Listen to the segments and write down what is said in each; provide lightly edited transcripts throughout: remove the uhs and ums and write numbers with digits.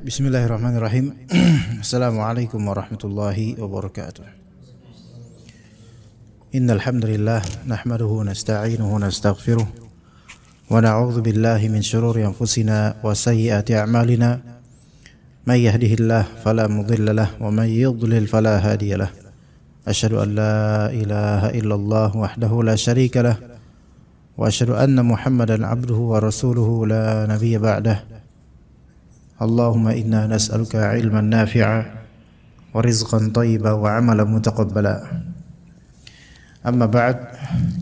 Bismillahirrahmanirrahim. Assalamualaikum warahmatullahi wabarakatuh. Innal hamdalillah nahmaduhu wa nasta'inuhu wa nastaghfiruh wa na'udzu billahi min shururi anfusina wa sayyiati a'malina. May yahdihillahu fala mudilla lahu wa may yudlil fala hadiya lahu. Asyhadu an la ilaha illallah wahdahu la syarika lahu wa asyhadu anna Muhammadan 'abduhu wa rasuluhu la nabiyya ba'dahu. Allahumma inna nas'aluka ilman nafi'a wa rizqan thayyiban wa amalan mutaqabbala. Amma ba'd,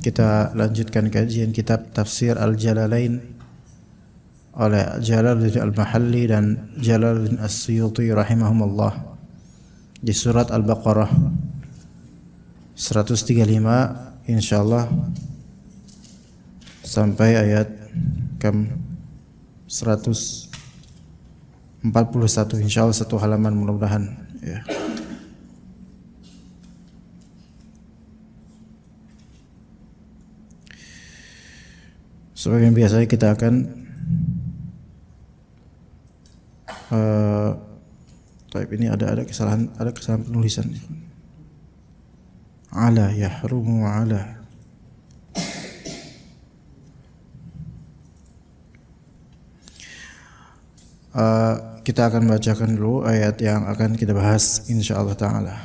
kita lanjutkan kajian kitab Tafsir Al-Jalalain oleh Jalaluddin Al-Mahalli dan Jalaluddin As-Suyuti rahimahumullah di surat Al-Baqarah 135 insyaallah sampai ayat 141 insyaallah, satu halaman mudah-mudahan ya. Sebagai biasa kita akan ini ada kesalahan penulisan. Ala yahrumu ala. Kita akan bacakan dulu ayat yang akan kita bahas insyaallah ta'ala.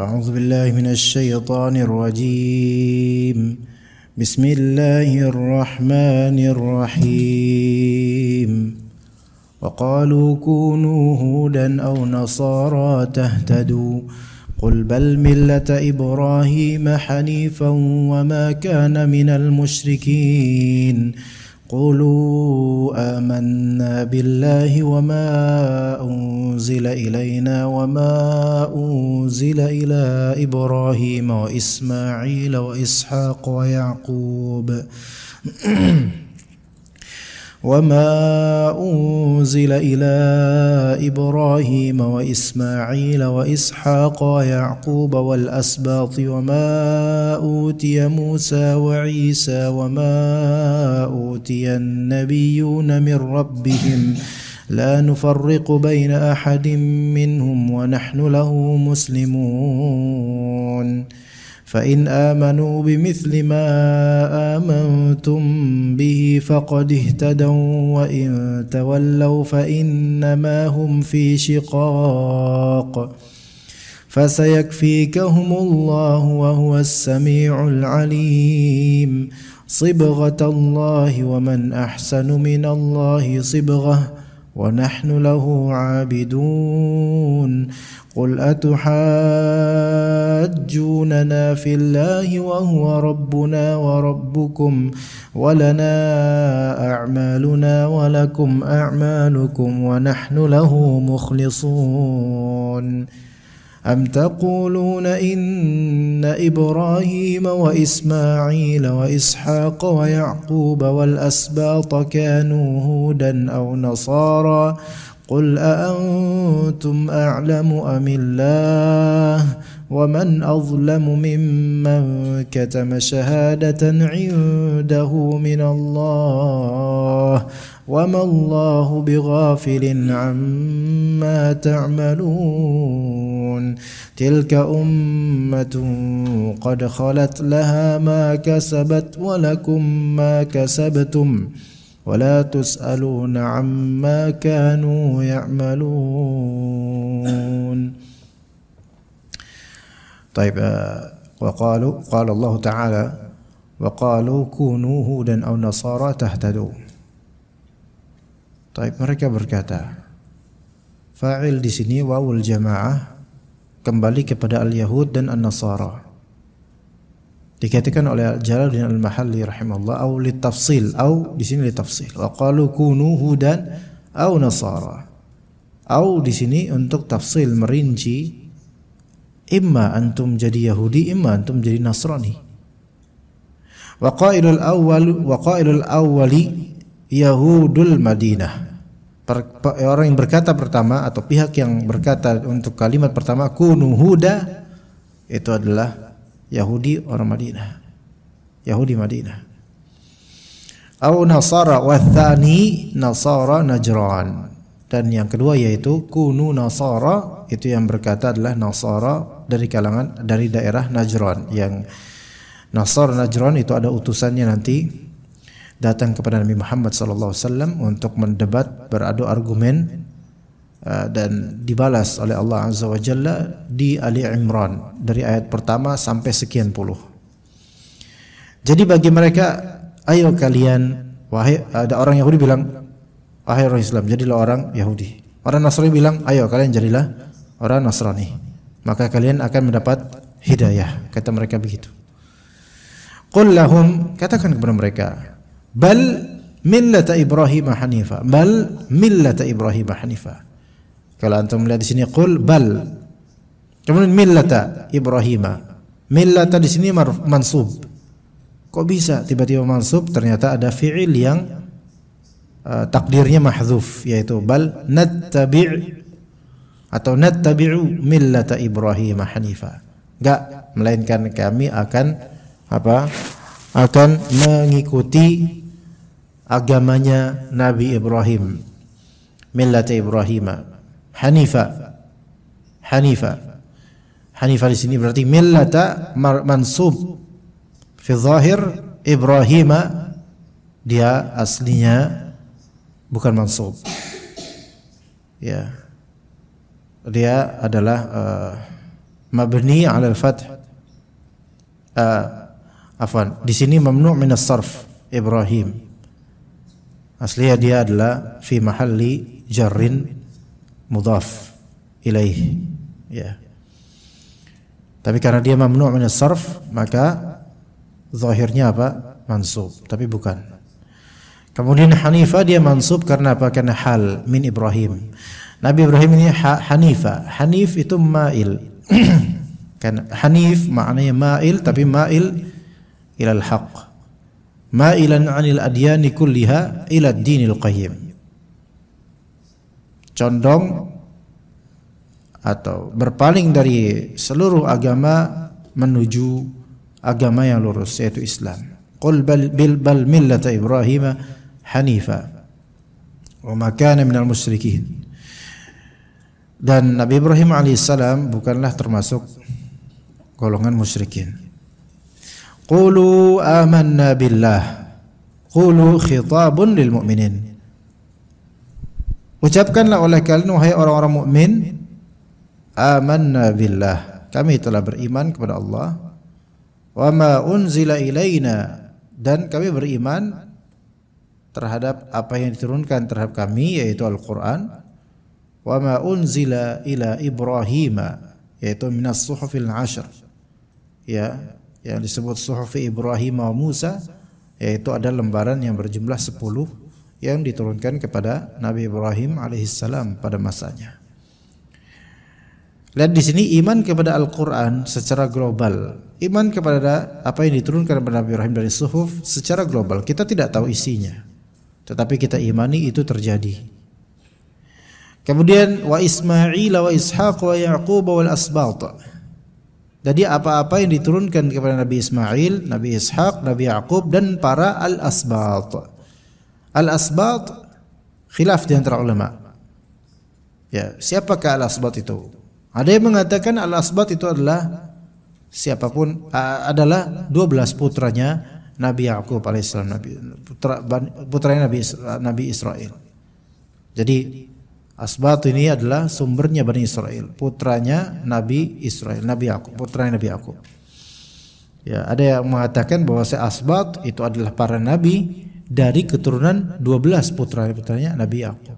A'udzu billahi minasy syaithanir rajim. Bismillahirrahmanirrahim. Wa qalu kunu hudan aw nasara tahtadu qul bal millata Ibrahim hanifan wa ma kana minal musyrikin qulu amanna billahi wa ma unzila ilayna wa ma unzila ila Ibrahim wa Ismail wa Ishaq wa Yaqub وما أنزل إلى إبراهيم وإسماعيل وإسحاق ويعقوب والأسباط وما أوتي موسى وعيسى وما أوتي النبيون من ربهم لا نفرق بين أحد منهم ونحن له مسلمون فإن آمنوا بمثل ما آمنتم به فقد اهتدوا وإن تولوا فإنما هم في شقاق فسيكفيكهم الله وهو السميع العليم صبغة الله ومن أحسن من الله صبغة ونحن له عابدون قل أتحاجوننا في الله وهو ربنا وربكم ولنا أعمالنا ولكم أعمالكم ونحن له مخلصون أم تقولون إن إبراهيم وإسماعيل وإسحاق ويعقوب والأسباط كانوا هودا أو نصارى قل أأنتم أعلم أم الله ومن أظلم ممن كتم شهادة عنده من الله وما الله بغافل عما تعملون تلك أمة قد خلت لها ما كسبت ولكم ما كسبتم ولا تسألون عما كانوا يعملون. طيب قال الله تعالى وقالوا كونوا هودا أو نصارى تهتدوا. طيب mereka berkata, fa'il di sini wawul jamaah kembali kepada al-Yahud dan an-Nasara. Dikatakan oleh Jalaluddin Al-Mahalli rahimahullah au litafsil, au di sini litafsil. Wa qalu kunu hudan au nasara. Au di sini untuk tafsil, merinci, imma antum jadi Yahudi, imma antum jadi Nasrani. Wa qailul awwali Yahudul Madinah. Orang yang berkata pertama atau pihak yang berkata untuk kalimat pertama kunu huda itu adalah Yahudi orang Madinah. Yahudi Madinah. Au Nasara wa tsani Nasara Najran. Dan yang kedua yaitu kunu Nasara, itu yang berkata adalah Nasara dari daerah Najran. Yang Nasara Najran itu ada utusannya nanti datang kepada Nabi Muhammad SAW untuk mendebat, beradu argumen, dan dibalas oleh Allah Azza wa Jalla di Ali Imran dari ayat pertama sampai sekian puluh. Jadi bagi mereka, ayo kalian, ada orang Yahudi bilang, wahai orang Islam, jadilah orang Yahudi. Orang Nasrani bilang, ayo kalian jadilah orang Nasrani, maka kalian akan mendapat hidayah. Kata mereka begitu. Qul lahum, katakan kepada mereka, bal millata Ibrahim hanifa, bal millata Ibrahim hanifa. Kalau antum melihat di sini qul bal, kemudian millata Ibrahim. Millata di sini mansub. Kok bisa tiba-tiba mansub? Ternyata ada fi'il yang takdirnya mahdzuf, yaitu bal nattabi' atau nattabi'u millata Ibrahim hanifa. Enggak, melainkan kami akan akan mengikuti agamanya Nabi Ibrahim. Millata Ibrahim hanifa. Hanifa di sini berarti millata mansub fi zahir, Ibrahim dia aslinya bukan mansub. Ya. Dia adalah mabni 'ala al-fath. Di sini mamnu' min as-sarf Ibrahim. Aslinya dia adalah fi mahalli jarrin mudhaf ilaih. Ya. Tapi karena dia mamnu' min as-sarf, maka zahirnya mansub, tapi bukan. Kemudian Hanifa dia mansub karena apa? Karena hal min Ibrahim. Nabi Ibrahim ini Hanifa. Hanif itu ma'il. Kan Hanif maknanya ma'il, tapi ma'il ilal haqq. Ma'ilan 'anil adyani kulliha ila ad-dinil qayyim. Condong atau berpaling dari seluruh agama menuju agama yang lurus, yaitu Islam. Qul bal millata Ibrahim hanifa wa ma kana minal musyrikin. Dan Nabi Ibrahim alaihissalam bukanlah termasuk golongan musyrikin. Qulu amanna billah. Qulu khitabun lil mu'minin. Ucapkanlah oleh kalian wahai orang-orang mukmin, amanna billah, kami telah beriman kepada Allah. Wa ma unzila ilaina, dan kami beriman terhadap apa yang diturunkan terhadap kami, yaitu Al-Qur'an. Wa ma unzila ila Ibrahim, yaitu minas suhufil 'ashr. Ya, yang disebut suhufi Ibrahim wa Musa, yaitu ada lembaran yang berjumlah 10 yang diturunkan kepada Nabi Ibrahim alaihissalam pada masanya. Lihat di sini iman kepada Al-Qur'an secara global. Iman kepada apa yang diturunkan kepada Nabi Ibrahim dari suhuf secara global. Kita tidak tahu isinya, tetapi kita imani itu terjadi. Kemudian wa Ismail wa Ishaq wa Yaqub wal asbat. Jadi apa-apa yang diturunkan kepada Nabi Ismail, Nabi Ishaq, Nabi Yaqub dan para al-asbat. Al-asbat khilaf di antara ulama. Ya, siapakah al-asbat itu? Ada yang mengatakan al-asbat itu adalah siapapun, adalah 12 putranya Nabi Yakub alaihissalam, putranya Nabi Israel. Jadi Asbat ini adalah sumbernya Bani Israel, putranya Nabi Israel, Nabi Yakub, putranya Nabi Yakub. Ya, ada yang mengatakan bahwa Asbat itu adalah para nabi dari keturunan 12 putranya Nabi Yakub.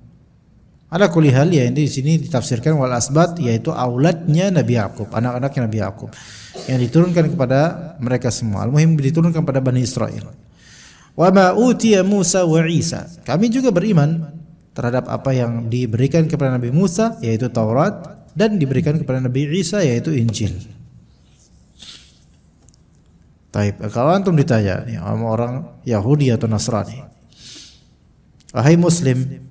Ada kulihal ya, ini di sini ditafsirkan wal asbat yaitu auladnya Nabi Yakub, anak-anaknya Nabi Yakub yang diturunkan kepada mereka semua. Al-muhim diturunkan pada Bani Israel. Wa ma utiya Musa wa Isa. Kami juga beriman terhadap apa yang diberikan kepada Nabi Musa yaitu Taurat dan diberikan kepada Nabi Isa yaitu Injil. Taib, kalau antum ditanya nih sama orang Yahudi atau Nasrani, wahai Muslim,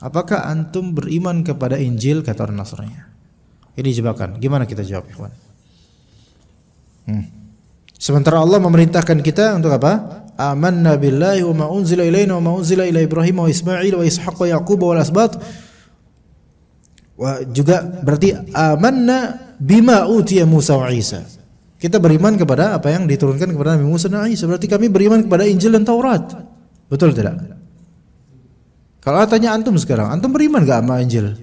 apakah antum beriman kepada Injil, kata orang Nasrani? Ini jebakan. Gimana kita jawab, ikhwan? Sementara Allah memerintahkan kita untuk apa? Amanna billahi wa ma unzila ilaina wa ma unzila ila Ibrahim wa Ismail wa Ishaq wa Yaqub wal asbat. Wa juga berarti amanna bima utiya Musa wa Isa. Kita beriman kepada apa yang diturunkan kepada Nabi Musa dan Isa. Berarti kami beriman kepada Injil dan Taurat. Betul tidak? Kalau tanya antum sekarang, antum beriman gak sama Injil?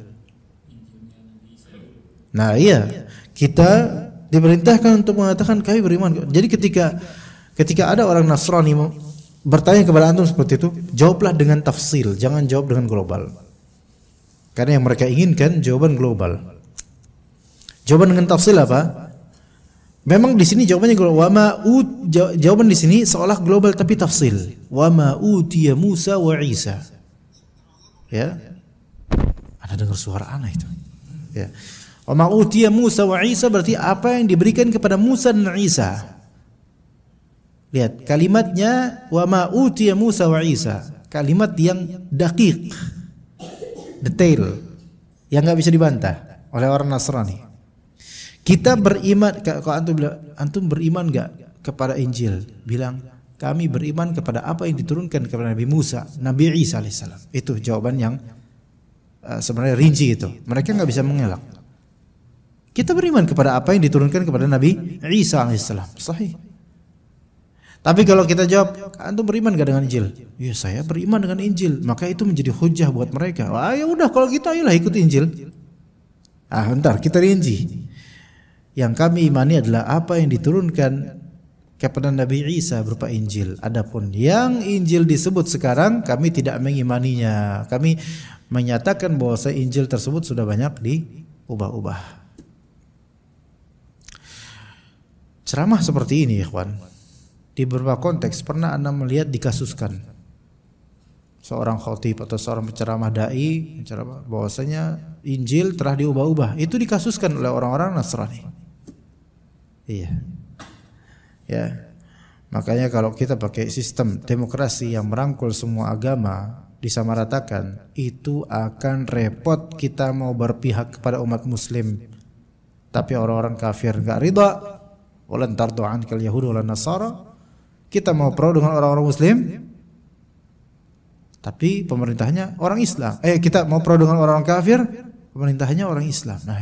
Nah iya, kita diperintahkan untuk mengatakan kami beriman. Jadi ketika ada orang Nasrani bertanya kepada antum seperti itu, jawablah dengan tafsil, jangan jawab dengan global. Karena yang mereka inginkan jawaban global. Jawaban dengan tafsil apa? Memang di sini jawabannya global. Jawaban di sini seolah global tapi tafsil. Wa ma utiya Musa wa Isa. Ya, ada dengar suara aneh itu. Ya, wa ma utiya Musa wa Isa berarti apa yang diberikan kepada Musa dan Isa. Lihat kalimatnya wa ma utiya Musa wa Isa, kalimat yang daqiq, detail, yang nggak bisa dibantah oleh orang Nasrani. Kita beriman, kalau antum beriman nggak kepada Injil? Bilang kami beriman kepada apa yang diturunkan kepada Nabi Musa, Nabi Isa alaihissalam. Itu jawaban yang sebenarnya rinci itu. Mereka nggak bisa mengelak. Kita beriman kepada apa yang diturunkan kepada Nabi Isa alaihissalam. Sahih. Tapi kalau kita jawab, antum beriman nggak dengan Injil? Ya saya beriman dengan Injil. Maka itu menjadi hujah buat mereka. Wah ya udah kalau gitu ayolah ikut Injil. Bentar kita rinci. Yang kami imani adalah apa yang diturunkan kepada Nabi Isa berupa Injil. Adapun yang Injil disebut sekarang kami tidak mengimaninya. Kami menyatakan bahwa Injil tersebut sudah banyak diubah-ubah. Ceramah seperti ini, ikhwan, di beberapa konteks pernah Anda melihat dikasuskan. Seorang khatib atau seorang penceramah dai menceramah bahwasanya Injil telah diubah-ubah. Itu dikasuskan oleh orang-orang Nasrani. Iya. Ya. Makanya kalau kita pakai sistem demokrasi yang merangkul semua agama disamaratakan, itu akan repot. Kita mau berpihak kepada umat muslim tapi orang-orang kafir enggak ridha, walan tardu ankal yahud walan nasara. Kita mau pro dengan orang-orang muslim tapi pemerintahnya orang Islam. Kita mau pro dengan orang kafir, pemerintahnya orang Islam. Nah,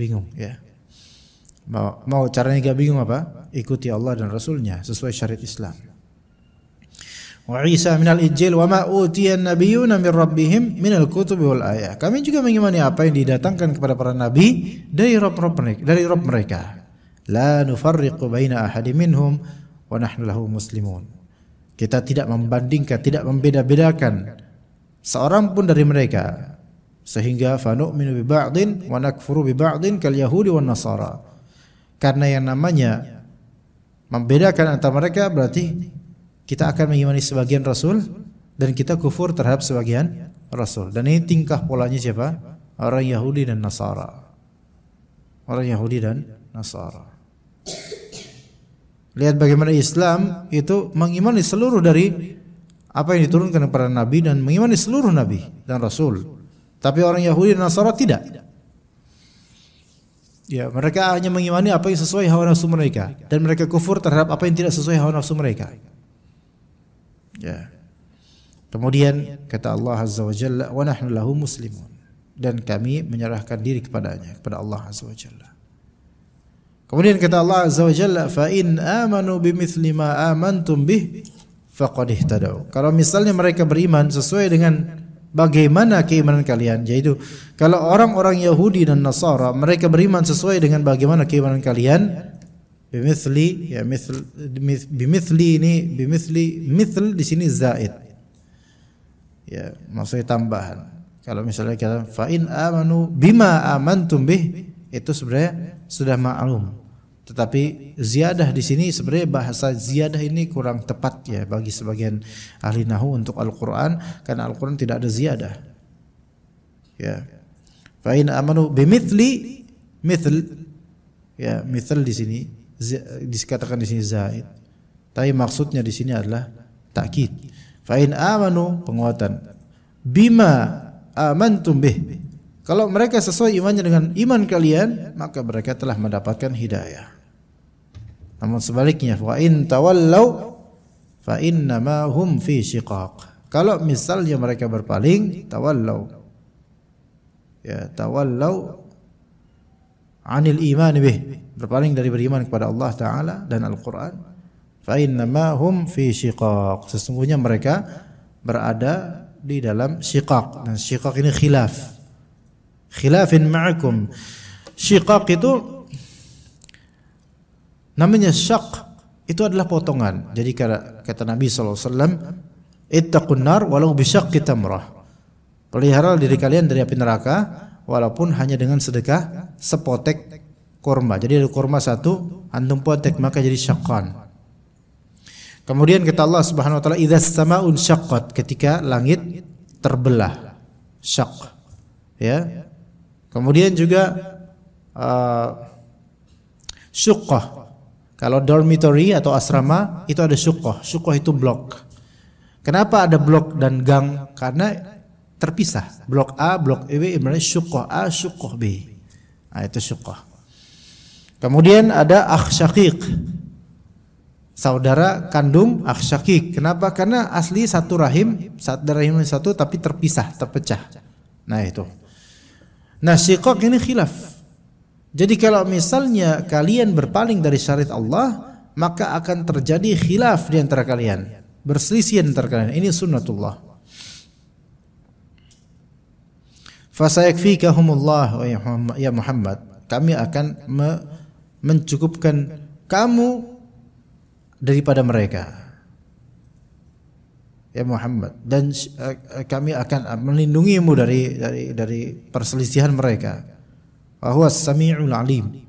bingung ya. Mau caranya gak bingung apa? Ikuti Allah dan Rasulnya sesuai syariat Islam. Wa Isa minal Injil wa ma utiyan nabiyyuna min rabbihim minal kutubi wal ayat. Kami juga mengimani apa yang didatangkan kepada para nabi dari Rabb mereka. La nufarriqu baina ahadin minhum wa nahnu lahu muslimun. Kita tidak membandingkan, tidak membeda-bedakan seorang pun dari mereka, sehingga fa nu'minu bi ba'din wa nakfuru bi ba'din kal yahudi wan nasara. Karena yang namanya membedakan antara mereka berarti kita akan mengimani sebagian Rasul dan kita kufur terhadap sebagian Rasul. Dan ini tingkah polanya siapa? Orang Yahudi dan Nasara. Orang Yahudi dan Nasara. Lihat bagaimana Islam itu mengimani seluruh dari apa yang diturunkan kepada Nabi dan mengimani seluruh Nabi dan Rasul. Tapi orang Yahudi dan Nasara tidak. Ya, mereka hanya mengimani apa yang sesuai hawa nafsu mereka dan mereka kufur terhadap apa yang tidak sesuai hawa nafsu mereka. Ya. Kemudian kata Allah Azza wa Jalla, wa nahnu lahu muslimun, dan kami menyerahkan diri kepadanya, kepada Allah Azza wa Jalla. Kemudian kata Allah Azza wa Jalla, fa in amanu bimithli ma amantum bih faqad ihtadaw. Kalau misalnya mereka beriman sesuai dengan bagaimana keimanan kalian, yaitu kalau orang-orang Yahudi dan Nasara mereka beriman sesuai dengan bagaimana keimanan kalian, bimithli ya bimithli ini mithl di sini zaid. Ya, maksudnya tambahan. Kalau misalnya kita fa in amanu bima amantum bih, itu sebenarnya sudah maklum. Tetapi ziyadah di sini sebenarnya bahasa ziyadah ini kurang tepat ya bagi sebagian ahli nahwu untuk Al-Qur'an, karena Al-Qur'an tidak ada ziyadah. Ya. Fa in amanu bimithli mithl, ya mithl di sini dikatakan di sini zaid. Tapi maksudnya di sini adalah takkid. Fa in amanu penguatan, bima amantum bih. Kalau mereka sesuai imannya dengan iman kalian, maka mereka telah mendapatkan hidayah. Namun sebaliknya, wa in tawallau fa innama hum fi shiqaq. Kalau misalnya mereka berpaling, tawallau. Ya, tawallau anil iman bih, berpaling dari beriman kepada Allah Ta'ala dan Al-Quran. Fa innama hum fi shiqaq. Sesungguhnya mereka berada di dalam shiqaq. Dan shiqaq ini khilaf. Khilafin ma'akum. Shiqaq itu namanya syak, itu adalah potongan. Jadi kata Nabi SAW, ittaqun nar walau bisyaqqi tamrah. Pelihara diri kalian dari api neraka walaupun hanya dengan sedekah sepotek kurma. Jadi ada kurma satu, antum potek maka jadi syakkan. Kemudian kata Allah Subhanahu wa taala, idzas samaa'un syaqqat, ketika langit terbelah. Syak. Ya. Kemudian juga syuqqah. Kalau dormitory atau asrama itu ada syuqqah. Syuqqah itu blok. Kenapa ada blok dan gang? Karena terpisah. Blok A, blok B, berarti syuqqah A, syuqqah B. Nah, itu syuqqah. Kemudian ada akh syaqiq. Saudara kandung akh syaqiq. Kenapa? Karena asli satu rahim, rahim satu tapi terpisah, terpecah. Nah, itu. Nah, syiqaq ini khilaf. Jadi kalau misalnya kalian berpaling dari syariat Allah, maka akan terjadi khilaf di antara kalian, berselisih antara kalian. Ini sunnatullah. Fasayakfikahumullah ya Muhammad. Kami akan mencukupkan kamu daripada mereka. Ya Muhammad, dan kami akan melindungimu dari perselisihan mereka. Wa huwa as-sami'ul 'alim.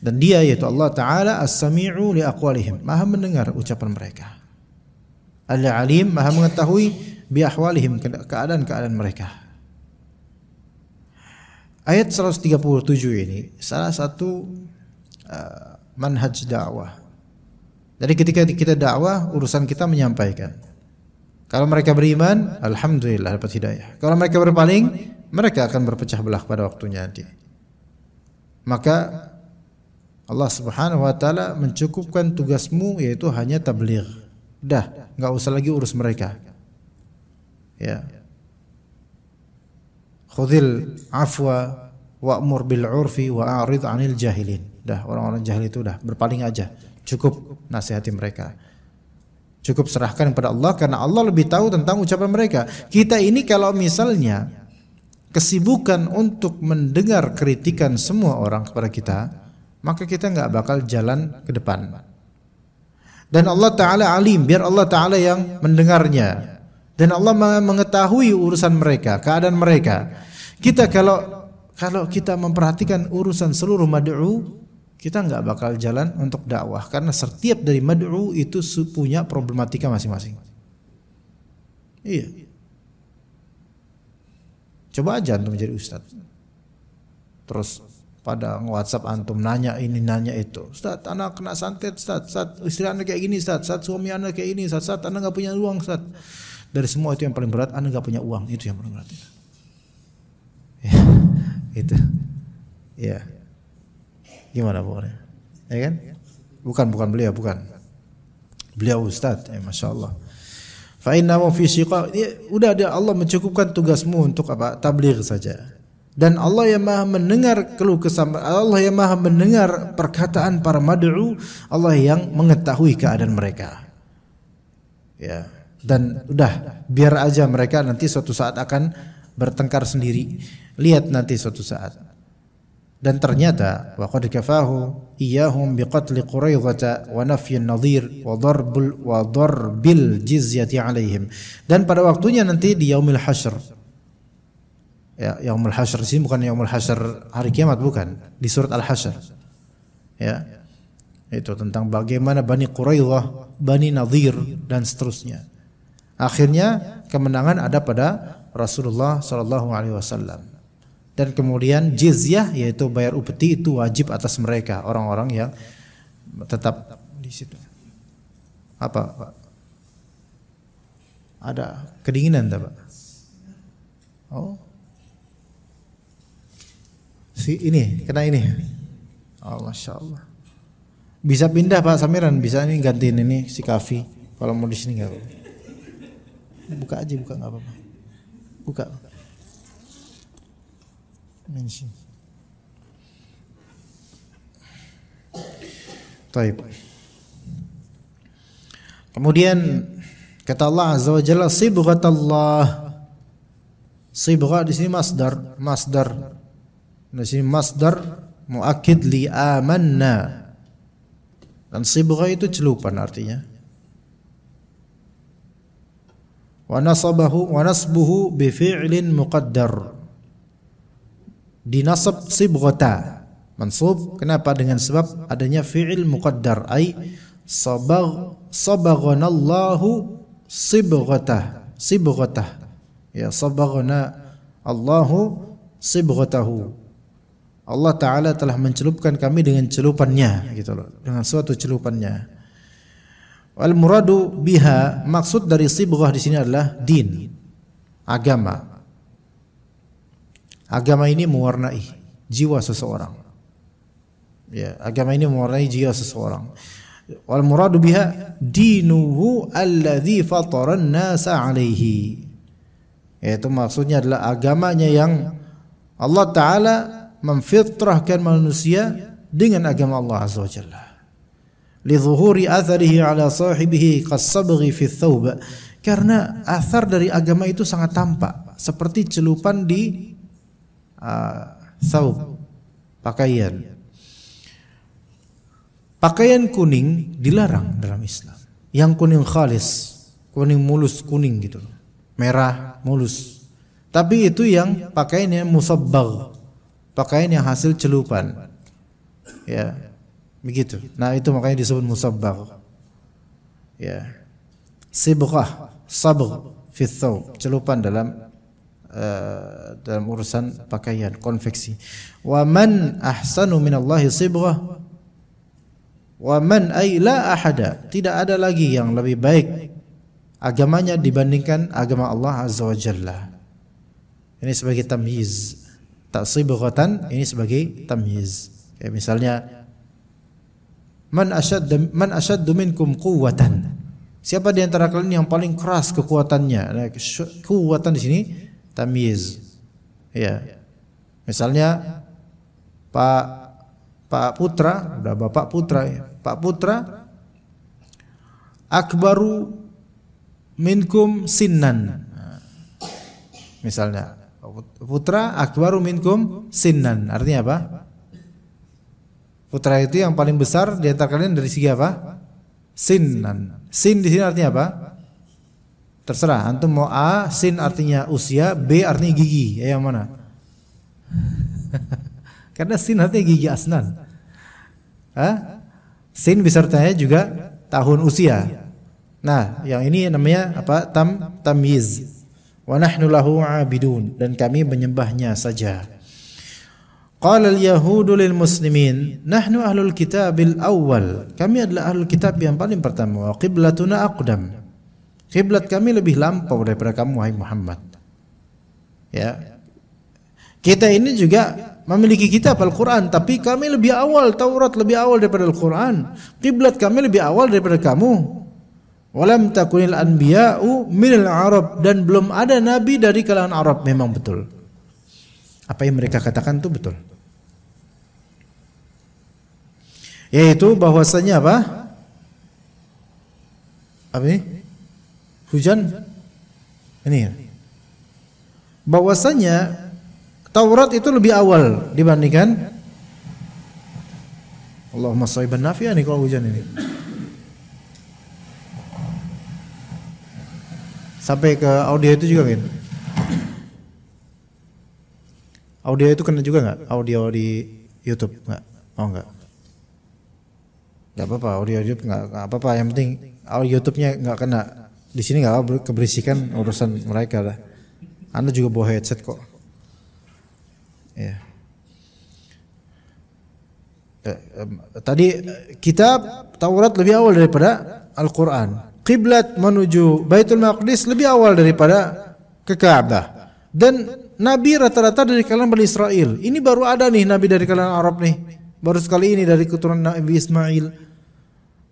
Dan dia yaitu Allah Ta'ala as-sami'u li aqwalihim, maha mendengar ucapan mereka. Al-'alim, maha mengetahui bi ahwalihim, keadaan-keadaan mereka. Ayat 137 ini salah satu manhaj dakwah. Jadi ketika kita dakwah, urusan kita menyampaikan. Kalau mereka beriman, alhamdulillah dapat hidayah. Kalau mereka berpaling, mereka akan berpecah belah pada waktunya nanti. Maka Allah Subhanahu wa taala mencukupkan tugasmu, yaitu hanya tabligh. Dah, enggak usah lagi urus mereka. Ya. Khudhil afwa wa'mur bil 'urfi wa a'rid 'anil jahilin. Dah, orang-orang jahil itu dah berpaling aja. Cukup nasihati mereka. Cukup serahkan kepada Allah, karena Allah lebih tahu tentang ucapan mereka. Kita ini kalau misalnya kesibukan untuk mendengar kritikan semua orang kepada kita, maka kita enggak bakal jalan ke depan. Dan Allah Ta'ala alim, biar Allah Ta'ala yang mendengarnya. Dan Allah mengetahui urusan mereka, keadaan mereka. Kita kalau kita memperhatikan urusan seluruh mad'u, kita enggak bakal jalan untuk dakwah, karena setiap dari mad'u itu punya problematika masing-masing. Iya. Coba aja antum menjadi ustaz. Terus pada WhatsApp antum nanya ini nanya itu. Ustaz, anak kena santet, Ustaz. Istri anak kayak gini, Ustaz. Suami anak kayak ini, Ustaz. Anak enggak punya uang, Ustaz. Dari semua itu yang paling berat, anak enggak punya uang, itu yang paling berat. Ya, itu. Ya. Gimana pokoknya? Ya kan? Bukan beliau, bukan. Beliau ustaz, Masya Allah. Fa innahu fi shiqaq. Udah Allah mencukupkan tugasmu untuk apa? Tabligh saja. Dan Allah yang Maha mendengar keluh kesah, Allah yang Maha mendengar perkataan para mad'u, Allah yang mengetahui keadaan mereka. Ya, dan udah biar aja mereka nanti suatu saat akan bertengkar sendiri. Lihat nanti suatu saat. Dan ternyata waqad kafahu iyyahum biqatli Quraidzah wa nafyin nadhir wa darbil jizyati alaihim. Dan pada waktunya nanti di yaumil hasyr. Ya, yaumul hasyr sini bukan yaumul hasyr hari kiamat, bukan, di surat Al-Hasyr. Ya. Itu tentang bagaimana Bani Quraidzah, Bani Nadhir dan seterusnya. Akhirnya kemenangan ada pada Rasulullah sallallahu alaihi wasallam. Dan kemudian jizyah, yaitu bayar upeti, itu wajib atas mereka, orang-orang yang tetap di situ. Apa, Pak? Ada kedinginan tak, Pak? Oh. Ini kena ini. Oh, Masya Allah. Bisa pindah Pak Samiran, bisa ini gantiin ini si Kafi. Kalau mau di sini nggak apa-apa. Buka aja, buka nggak apa-apa. Buka. Mention. Taib. Kemudian kata Allah Azza wa Jalla, sibghatallah. Sibghah di sini masdar. Di sini masdar muakkid li amanna. Dan sibghah itu celupan artinya. Wa nasbuhu bi fi'lin muqaddar. Dinasab sibghata. Mansub kenapa? Dengan sebab adanya fi'il muqaddar, ai sabaghanallahu sibghatah. Ya, sabaghana Allahu sibghatahu. Allah Ta'ala telah mencelupkan kami dengan celupannya, gitu loh, dengan suatu celupannya. Wal muradu biha, maksud dari sibghah di sini adalah din, agama. Agama ini mewarnai jiwa seseorang. Ya, agama ini mewarnai jiwa seseorang. Wal muradu biha dinuhu alladzi fataran nasa alaihi. Yaitu maksudnya adalah agamanya yang Allah Ta'ala memfitrahkan manusia dengan agama Allah Azza wa Jalla. Lidzuhuri atharihi ala sahibihi qas-sabghi fi thawb. Karena athar dari agama itu sangat tampak, seperti celupan di thawb, pakaian. Pakaian kuning dilarang dalam Islam. Yang kuning khalis, kuning mulus, kuning gitu, merah mulus. Tapi itu yang pakaian yang musabbagh, pakaian yang hasil celupan. Ya, begitu. Nah, itu makanya disebut musabbagh. Ya. Sibghah, sabgh fi thawb, celupan dalam urusan pakaian, konveksi. Wa man ahsanu minallahi sibghah. Wa man ay la ahada, tidak ada lagi yang lebih baik agamanya dibandingkan agama Allah Azza wa Jalla. Ini sebagai tamyiz. Taksibghatan ini sebagai tamyiz. Kayak misalnya man asyaddu minkum quwwatan. Siapa di antara kalian yang paling keras kekuatannya? Nah, kekuatan di sini tamyiz. Ya. Misalnya Pak Putra, udah Bapak Putra ya. Pak Putra akbaru minkum sinnan. Nah, misalnya Putra akbaru minkum sinnan, artinya apa? Putra itu yang paling besar di antara kalian dari segi apa? Sinnan. Sin di sini artinya apa? Terserah, antum mau A, sin artinya usia, B artinya gigi. Ya, yang mana? Karena sin artinya gigi asnan. Sin besertanya juga tahun usia. Nah, yang ini namanya apa? Tamyiz. Wa nahnu lahu 'abidun, dan kami menyembahnya saja. Qala al-yahudu lil muslimin, nahnu ahlul kitabil awwal. Kami adalah ahlul kitab yang paling pertama. Wa qiblatuna aqdam. Kiblat kami lebih lampau daripada kamu, wahai Muhammad. Ya. Kita ini juga memiliki kitab Al-Quran, tapi kami lebih awal, Taurat lebih awal daripada Al-Quran. Kiblat kami lebih awal daripada kamu. Walam takunil anbiya'u minal Arab, dan belum ada nabi dari kalangan Arab. Memang betul. Apa yang mereka katakan itu betul. Yaitu bahwasanya apa? Apa ini? Hujan ini. Bahwasanya Taurat itu lebih awal dibandingkan Allahumma shayban nafi'an nih kalau hujan ini. Sampai ke audio itu juga kan? Audio itu kena juga nggak? Audio di YouTube nggak? Oh nggak. Nggak apa-apa, audio YouTube nggak apa-apa. Yang penting audio YouTube-nya nggak kena. Di sini nggak keberisikan urusan mereka lah. Anda juga bawa headset kok. Ya. Tadi kitab Taurat lebih awal daripada Al-Quran. Qiblat menuju Baitul Maqdis lebih awal daripada ke Ka'bah. Dan nabi rata-rata dari kalangan Bani Israel. Ini baru ada nih nabi dari kalangan Arab nih. Baru sekali ini dari keturunan Nabi Ismail.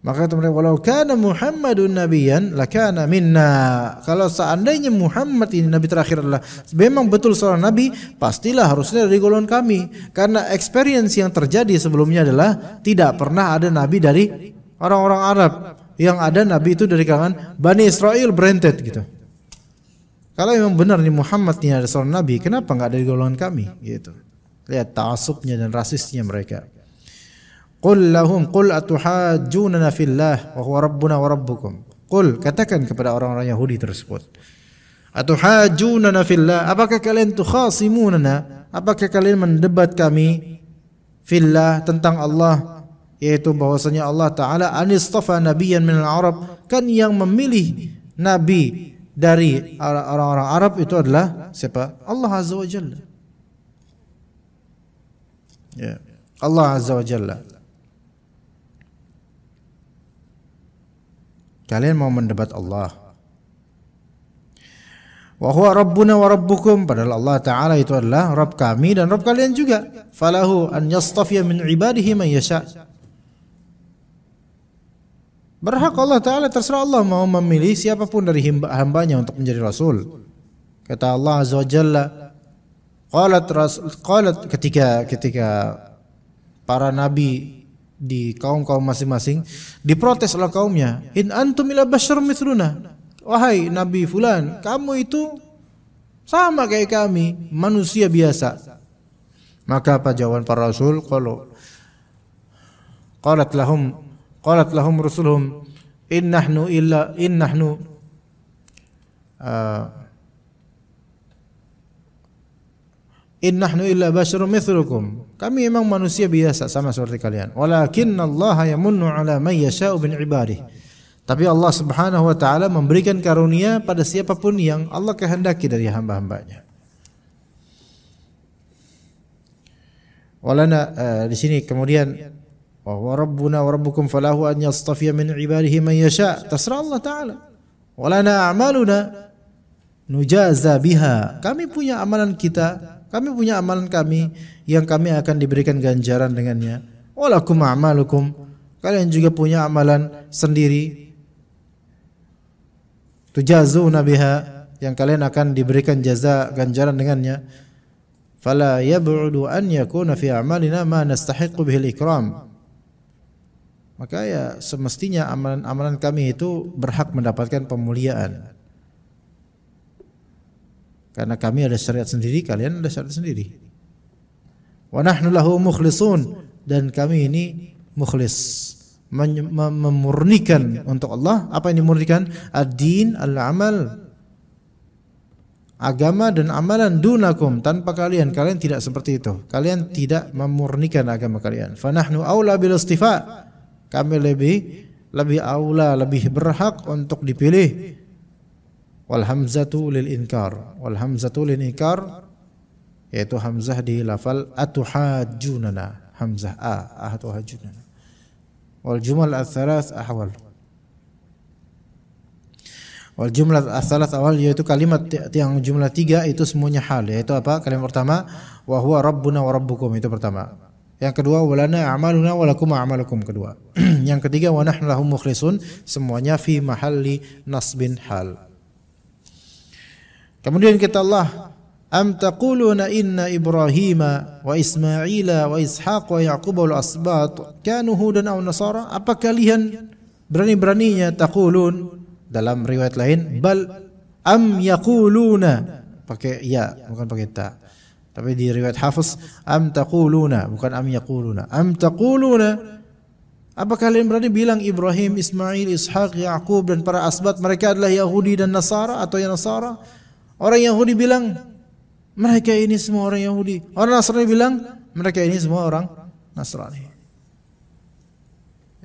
Maka teman-teman, walau kana Muhammadun nabiyyan lakana minna. Kalau seandainya Muhammad ini nabi terakhir adalah memang betul seorang nabi, pastilah harusnya dari golongan kami. Karena experience yang terjadi sebelumnya adalah tidak pernah ada nabi dari orang-orang Arab. Yang ada nabi itu dari kalangan Bani Israel berentet gitu. Kalau memang benar nih Muhammad ini ada seorang nabi, kenapa enggak dari golongan kami gitu. Lihat ta'assubnya dan rasisnya mereka. Qul lahum qul atuhajjunana fillah wa huwa rabbuna wa rabbukum. Qul, katakan kepada orang-orang Yahudi tersebut. Atuhajjunana fillah, apakah kalian tukhasimunana? Apakah kalian mendebat kami fillah tentang Allah, yaitu bahwasanya Allah taala anistafa nabiyyan minal Arab, kan yang memilih nabi dari orang-orang Arab itu adalah siapa? Allah Azza wa Jalla. Ya, Allah Azza wa Jalla. Kalian mau mendebat Allah. Wa huwa rabbuna wa rabbukum, padahal Allah taala itu adalah Rabb kami dan Rabb kalian juga. Falahu an yastafiya min ibadihi man yasha. Berhak Allah taala, terserah Allah mau memilih siapapun dari hambanya untuk menjadi rasul. Kata Allah azza wa jalla, qalat ketika para nabi di kaum-kaum masing-masing diprotes oleh kaumnya, in antum illa basyarum mithluna, wahai nabi fulan, kamu itu sama kayak kami, manusia biasa. Maka apa jawaban para rasul? Qalat lahum rusuluhum in nahnu illa basyarum mithlukum. Kami memang manusia biasa sama seperti kalian. Walakinnallaha yamunnu ala man yasha'u min ibadihi. Tapi Allah Subhanahu wa taala memberikan karunia pada siapapun yang Allah kehendaki dari hamba-hambanya. Walana di sini kemudian wa rabbuna wa rabbukum falahu an yastafiya min ibadihi man yasha'. Terserah Allah taala. Walana a'maluna nujaza biha. Kami punya amalan kita, kami punya amalan kami yang kami akan diberikan ganjaran dengannya. Walakum a'malukum, kalian juga punya amalan sendiri. Tujazuna biha, yang kalian akan diberikan jaza ganjaran dengannya. Fala yab'udu an yakuna fi a'malina ma nastahiqu bihil ikram. Maka ya semestinya amalan-amalan kami itu berhak mendapatkan pemuliaan. Karena kami ada syariat sendiri, kalian ada syariat sendiri. Wa nahnu lahu mukhlisun, dan kami ini mukhlis, memurnikan untuk Allah. Apa yang dimurnikan? Ad-din, al-amal, agama dan amalan, dunakum, tanpa kalian. Kalian tidak seperti itu. Kalian tidak memurnikan agama kalian. Fa nahnu aula bil istifa, kami lebih aula, lebih berhak untuk dipilih. Wal hamzatu lil inkar, wal hamzatu lil inkar, yaitu hamzah di lafal atuhajunana, hamzah atuhajunana. Wal jumal ats-tsalaats ahwal. Wal jumlah ats-tsalaats awal, yaitu kalimat yang jumlah 3 itu semuanya hal, yaitu apa? Kalimat pertama wa huwa rabbuna wa rabbukum, itu pertama. Yang kedua walana a'maluna wa lakum a'malukum, kedua. Yang ketiga wa nahnu lahum mukhlisun, semuanya fi mahalli nasbin hal. Kemudian kata Allah, Am taquluna inna Ibrahima wa Ismaila wa Ishaq wa Yaqub wal asbat kanu hudan aw nasara? Apa kalian berani-beraninya taqulun, dalam riwayat lain bal am yaquluna, pakai ya bukan pakai ta. Tapi di riwayat Hafiz am taquluna, bukan am yaquluna. Am taquluna, apa kalian berani bilang Ibrahim, Ismail, Ishaq, Yaqub dan para asbat mereka adalah Yahudi dan Nasara atau yang Nasara? Orang Yahudi bilang mereka ini semua orang Yahudi. Orang Nasrani bilang mereka ini semua orang Nasrani.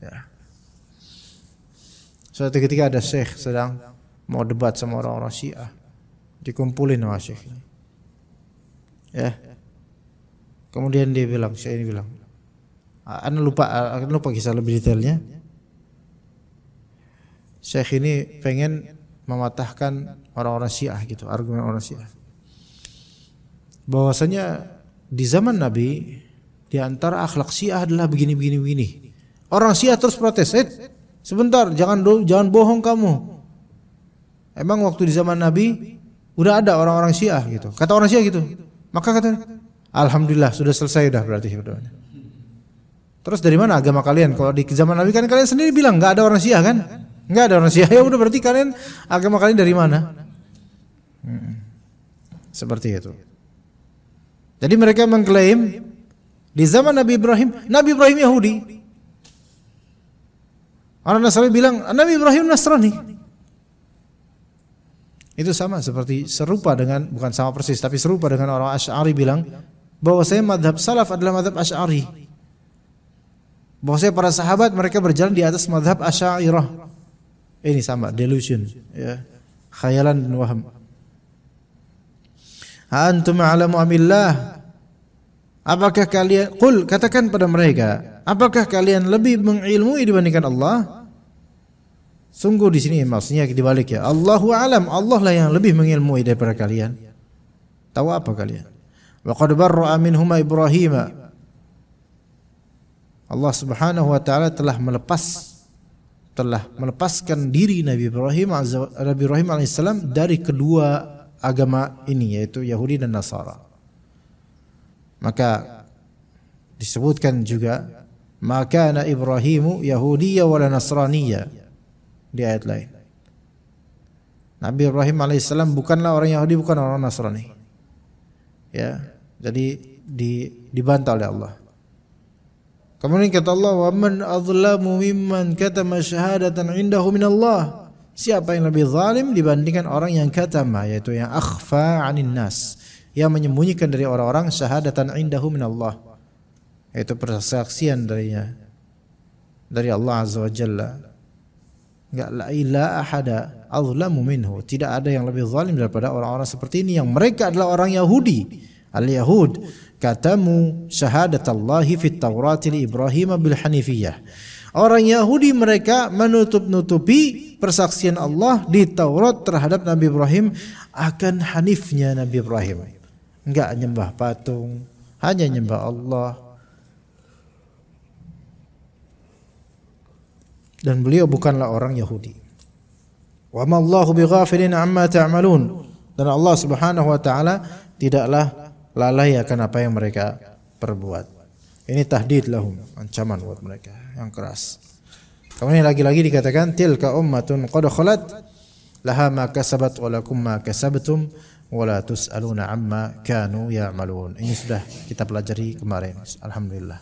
Ya. Suatu ketika ada syekh sedang mau debat sama orang-orang Syiah, dikumpulin sama syekh ini. Ya. Kemudian dia bilang, syekh ini bilang, Anda lupa kisah lebih detailnya. Syekh ini pengen mematahkan orang-orang Syiah gitu, argumen orang Syiah. Bahwasanya di zaman Nabi di antara akhlak Syiah adalah begini. Orang Syiah terus protes, sebentar, jangan bohong kamu. Emang waktu di zaman Nabi udah ada orang-orang Syiah gitu. Kata orang Syiah gitu. Maka kata, alhamdulillah sudah selesai dah berarti. Terus dari mana agama kalian? Kalau di zaman Nabi kan kalian sendiri bilang enggak ada orang Syiah kan? Enggak ada orang Syiah. Ya udah berarti kalian agama kalian dari mana? Seperti itu. Jadi mereka mengklaim di zaman Nabi Ibrahim Yahudi. Orang Nasrani bilang Nabi Ibrahim Nasrani. Itu sama seperti serupa dengan, bukan sama persis tapi serupa dengan orang Asy'ari bilang bahwasanya mazhab salaf adalah mazhab Asy'ari. Bahwasanya para sahabat mereka berjalan di atas mazhab Asy'ariyah. Ini sama, delusion, ya. Khayalan dan waham. Antum a'lamu amillah? Apakah kalian, qul, katakan pada mereka, apakah kalian lebih mengilmui dibandingkan Allah? Sungguh di sini maksudnya dibalik ya. Allahu a'lam, Allah lah yang lebih mengilmui daripada kalian. Tahu apa kalian? Wa qad barra'a minhuma Ibrahim. Allah Subhanahu wa taala telah melepaskan diri Nabi Ibrahim alaihissalam dari kedua agama ini, yaitu Yahudi dan Nasara. Maka disebutkan juga maka kana Ibrahimu Yahudiyya wala Nasraniyya di ayat lain. Nabi Ibrahim alaihissalam bukanlah orang Yahudi, bukan orang Nasrani. Ya, jadi dibantah oleh Allah. Kemudian kata Allah, wa man azlamu mimman katama syahadatan indahu minallah. Siapa yang lebih zalim dibandingkan orang yang katama, yaitu yang akhfa 'anil nas, yang menyembunyikan dari orang-orang syahadatan indahu minallah, yaitu persaksian darinya dari Allah azza wa jalla. Enggak la ahada azlamu minhu, tidak ada yang lebih zalim daripada orang-orang seperti ini yang mereka adalah orang Yahudi. Al-Yahud katamu syahadatallahi fit Taurati li Ibrahim bil Hanifiyah. Orang Yahudi mereka menutup-nutupi persaksian Allah di Taurat terhadap Nabi Ibrahim akan hanifnya Nabi Ibrahim. Enggak nyembah patung, hanya nyembah Allah. Dan beliau bukanlah orang Yahudi. Wa ma Allahu bighafilin amma ta'malun. Dan Allah Subhanahu wa taala tidaklah lalai akan apa yang mereka perbuat. Ini tahdid lahum, ancaman buat mereka yang keras. Kemudian lagi-lagi dikatakan tilka ummatun qad khalat laha ma kasabat wa lakum ma kasabtum wa la tusaluna amma kanu ya'malun. Ini sudah kita pelajari kemarin. Alhamdulillah.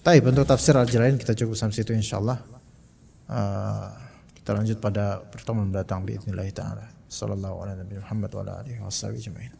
Baik, untuk tafsir Al-Jalalain kita cukup sampai situ insyaallah. Kita lanjut pada pertemuan mendatang باذن الله taala. Sallallahu alaihi wa sallam Muhammad wa ala alihi wa sahbihi ajma'in.